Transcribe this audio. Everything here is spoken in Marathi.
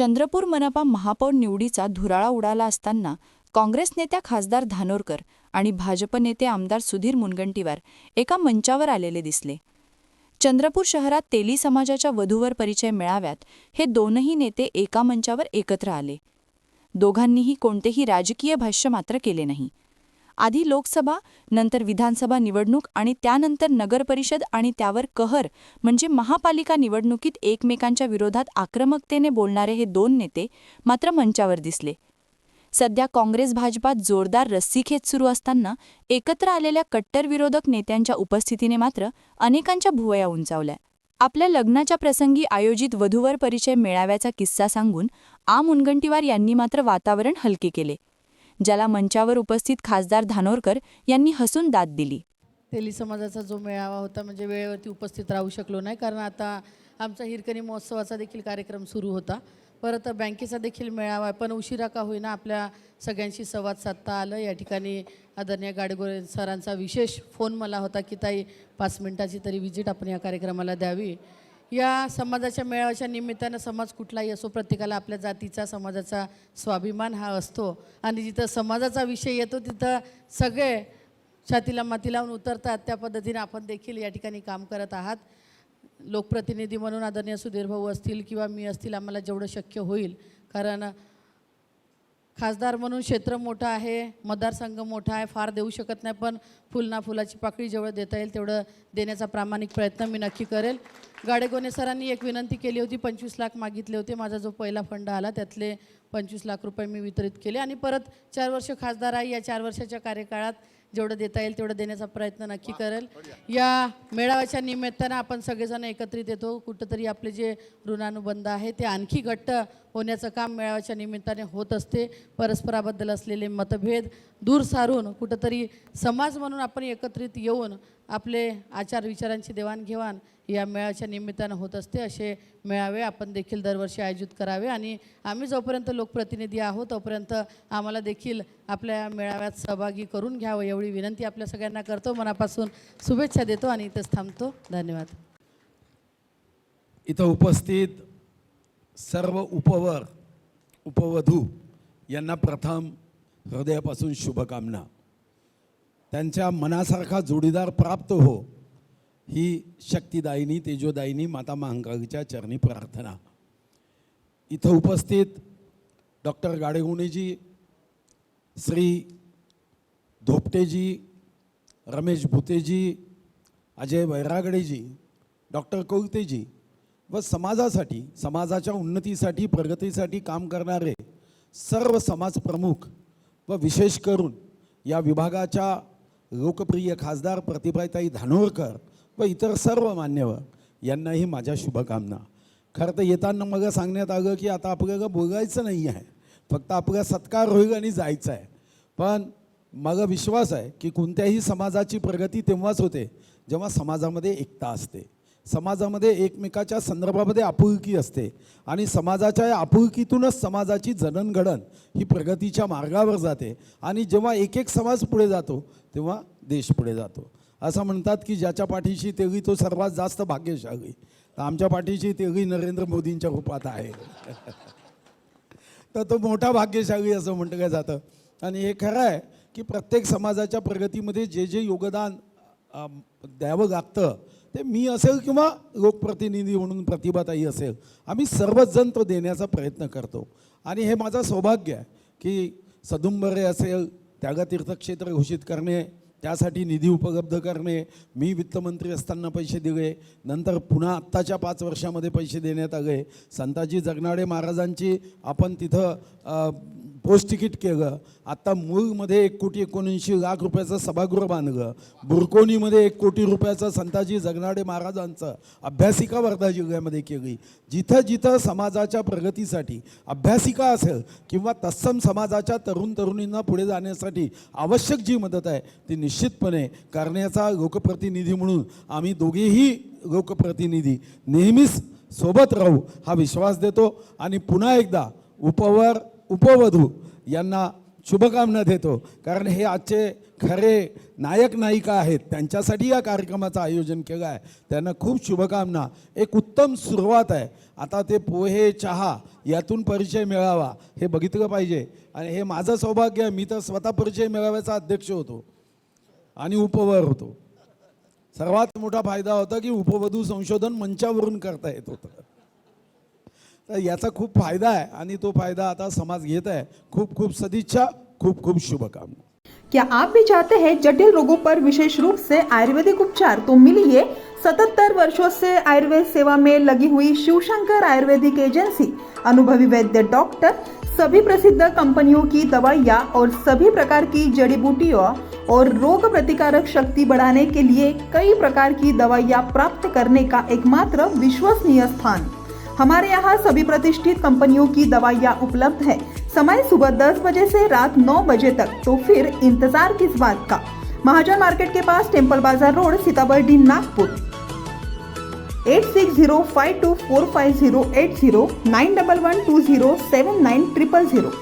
चंद्रपूर मनपा महापौर निवडीचा धुराळा उडाला असताना काँग्रेस नेत्या खासदार धानोरकर आणि भाजप नेते आमदार सुधीर मुनगंटीवार एका मंचावर आलेले दिसले. चंद्रपूर शहरात तेली समाजाच्या वधूवर परिचय मेळाव्यात हे दोनही नेते एका मंचावर एकत्र आले. दोघांनीही कोणतेही राजकीय भाष्य मात्र केले नाही. आधी लोकसभा, नंतर विधानसभा निवडणूक आणि त्यानंतर नगरपरिषद आणि त्यावर कहर म्हणजे महापालिका निवडणुकीत एकमेकांच्या विरोधात आक्रमकतेने बोलणारे हे दोन नेते मात्र मंचावर दिसले. सध्या काँग्रेस भाजपात जोरदार रस्सीखेच सुरू असताना एकत्र आलेल्या कट्टर विरोधक नेत्यांच्या उपस्थितीने मात्र अनेकांच्या भुवया उंचावल्या. आपल्या लग्नाच्या प्रसंगी आयोजित वधूवर परिचय मेळाव्याचा किस्सा सांगून मुनगंटीवार यांनी मात्र वातावरण हलके केले, ज्याला मंचावर उपस्थित खासदार धानोरकर यांनी हसून दाद दिली. तेली समाजाचा जो मेळावा होता म्हणजे वेळेवरती उपस्थित राहू शकलो नाही, कारण आता आमचा हिरकणी महोत्सवाचा देखील कार्यक्रम सुरू होता. परत बँकेचा देखील मेळावा, पण उशिरा का होईना आपल्या सगळ्यांशी संवाद साधता आलं. या ठिकाणी आदरणीय गाडगोळे सरांचा विशेष फोन मला होता की ताई 5 मिनिटाची तरी विजिट आपण या कार्यक्रमाला द्यावी. या समाजाच्या मेळाव्याच्या निमित्तानं समाज कुठलाही असो, प्रत्येकाला आपल्या जातीचा समाजाचा स्वाभिमान हा असतो आणि जिथं समाजाचा विषय येतो तिथं सगळे छातीला माती लावून उतरतात. त्या पद्धतीने आपण देखील या ठिकाणी काम करत आहात. लोकप्रतिनिधी म्हणून आदरणीय सुधीर भाऊ असतील किंवा मी असतील, आम्हाला जेवढं शक्य होईल, कारण खासदार म्हणून क्षेत्र मोठं आहे, मतदारसंघ मोठा आहे, फार देऊ शकत नाही, पण फुलाची पाकळी जेवढं देता येईल तेवढं देण्याचा प्रामाणिक प्रयत्न मी नक्की करेल. गाडेगोणे सरांनी एक विनंती केली होती, 25 लाख मागितले होते. माझा जो पहिला फंड आला त्यातले 25 लाख रुपये मी वितरित केले आणि परत 4 वर्ष खासदार आहे, या 4 वर्षाच्या कार्यकाळात जेवढं देता येईल तेवढं देण्याचा प्रयत्न नक्की करेल. या मेळाव्याच्या निमित्तानं आपण सगळेजण एकत्रित येतो. कुठंतरी आपले जे ऋणानुबंध आहे ते आणखी घट्ट होण्याचं काम मेळाव्याच्या निमित्ताने होत असते. परस्पराबद्दल असलेले मतभेद दूर सारून कुठंतरी समाज म्हणून आपण एकत्रित येऊन आपले आचार विचारांची देवाणघेवाण या मेळाव्याच्या निमित्तानं होत असते. असे मेळावे आपण देखील दरवर्षी आयोजित करावे आणि आम्ही जोपर्यंत लोकप्रतिनिधी आहोत तोपर्यंत आम्हाला देखील आपल्या मेळाव्यात सहभागी करून घ्यावं एवढी विनंती आपल्या सगळ्यांना करतो. मनापासून शुभेच्छा देतो आणि इथंच थांबतो. धन्यवाद. इथं उपस्थित सर्व उपवधू यांना प्रथम हृदयापासून शुभकामना. त्यांच्या मनासारखा जोडीदार प्राप्त हो ही शक्तिदायिनी तेजोदायिनी माता महाकाळीच्या चरणी प्रार्थना. इथं उपस्थित डॉक्टर गाडेगुणेजी, श्री धोपटेजी, रमेश भुतेजी, अजय वैरागडेजी, डॉक्टर कौतेजी व समाजासाठी, समाजाच्या उन्नतीसाठी, प्रगतीसाठी काम करणारे सर्व समाजप्रमुख व विशेष करून या विभागाच्या लोकप्रिय खासदार प्रतिभाताई धानोरकर व इतर सर्व मान्यवर यांनाही माझ्या शुभकामना. खरं तर येताना मग सांगण्यात आलं की आता आपल्याला बोलायचं नाही आहे, फक्त आपला सत्कार होईल आणि जायचं आहे. पण मला विश्वास आहे की कोणत्याही समाजाची प्रगती तेव्हाच होते जेव्हा समाजामध्ये एकता असते, समाजामध्ये एकमेकाच्या संदर्भामध्ये आपुलकी असते आणि समाजाच्या या आपुलकीतूनच समाजाची जडणघडण ही प्रगतीच्या मार्गावर जाते आणि जेव्हा एक एक समाज पुढे जातो तेव्हा देश पुढे जातो. असं म्हणतात की ज्याच्या पाठीशी तेवढी तो सर्वात जास्त भाग्यशाली. तर आमच्या पाठीशी तेवढी नरेंद्र मोदींच्या रूपात आहे तर तो मोठा भाग्यशाली असं म्हटलं जातं. आणि हे खरं आहे की प्रत्येक समाजाच्या प्रगतीमध्ये जे जे योगदान द्यावं लागतं ते मी असेल किंवा लोकप्रतिनिधी म्हणून प्रतिभाताई असेल, आम्ही सर्वच जण तो देण्याचा प्रयत्न करतो. आणि हे माझं सौभाग्य आहे की सदुंबरे असेल, त्यागा तीर्थक्षेत्र घोषित करणे, त्यासाठी निधी उपलब्ध करणे, मी वित्तमंत्री असताना पैसे दिले, नंतर पुन्हा आत्ताच्या 5 वर्षामध्ये पैसे देण्यात आले. संताजी जगनाडे महाराजांची आपण तिथं पोस्ट तिकीट केलं. आत्ता मूळमध्ये 1,79,00,000 रुपयाचं सभागृह बांधलं. बुरकोनीमध्ये 1 कोटी रुपयाचं संताजी जगनाडे महाराजांचं अभ्यासिका वर्धा जिल्ह्यामध्ये केली. जिथं जिथं समाजाच्या प्रगतीसाठी अभ्यासिका असेल किंवा तत्सम समाजाच्या तरुण तरुणींना पुढे जाण्यासाठी आवश्यक जी मदत आहे ती निश्चितपणे करण्याचा लोकप्रतिनिधी म्हणून आम्ही दोघेही लोकप्रतिनिधी नेहमीच सोबत राहू हा विश्वास देतो. आणि पुन्हा एकदा उपवधू यांना शुभकामना देतो, कारण हे आजचे खरे नायक नायिका आहेत, त्यांच्यासाठी या कार्यक्रमाचं आयोजन केलं आहे. त्यांना खूप शुभकामना. एक उत्तम सुरुवात आहे. आता ते पोहे चहा यातून परिचय मिळावा हे बघितलं पाहिजे. आणि हे माझं सौभाग्य आहे. मी तर स्वतः परिचय मेळाव्याचा अध्यक्ष होतो आणि उपवर होतो. सर्वात मोठा फायदा होता की उपवधू संशोधन मंचावरून करता येत होतं. तर याचा खूप फायदा आहे आणि तो फायदा आता समाज घेत आहे. खूप खूप सदिच्छा, खूप खूप शुभकामना. क्या आप भी चाहते हैं जटिल रोगों पर विशेष रूप से आयुर्वेदिक उपचार? तो मिलिए 77 वर्षों से आयुर्वेद सेवा में लगी हुई शिवशंकर आयुर्वेदिक एजेंसी, अनुभवी वैद्य डॉक्टर, सभी प्रसिद्ध कंपनियों की दवाइयाँ और सभी प्रकार की जड़ी बूटियों और रोग प्रतिकारक शक्ति बढ़ाने के लिए कई प्रकार की दवाइयाँ प्राप्त करने का एकमात्र विश्वसनीय स्थान। हमारे यहाँ सभी प्रतिष्ठित कंपनियों की दवाइयाँ उपलब्ध है। समय सुबह 10 बजे से रात 9 बजे तक, तो फिर इंतजार किस बात का। महाजन मार्केट के पास टेम्पल बाजार रोड, सीताबर्डी, नागपुर। 8605245080 9112079000।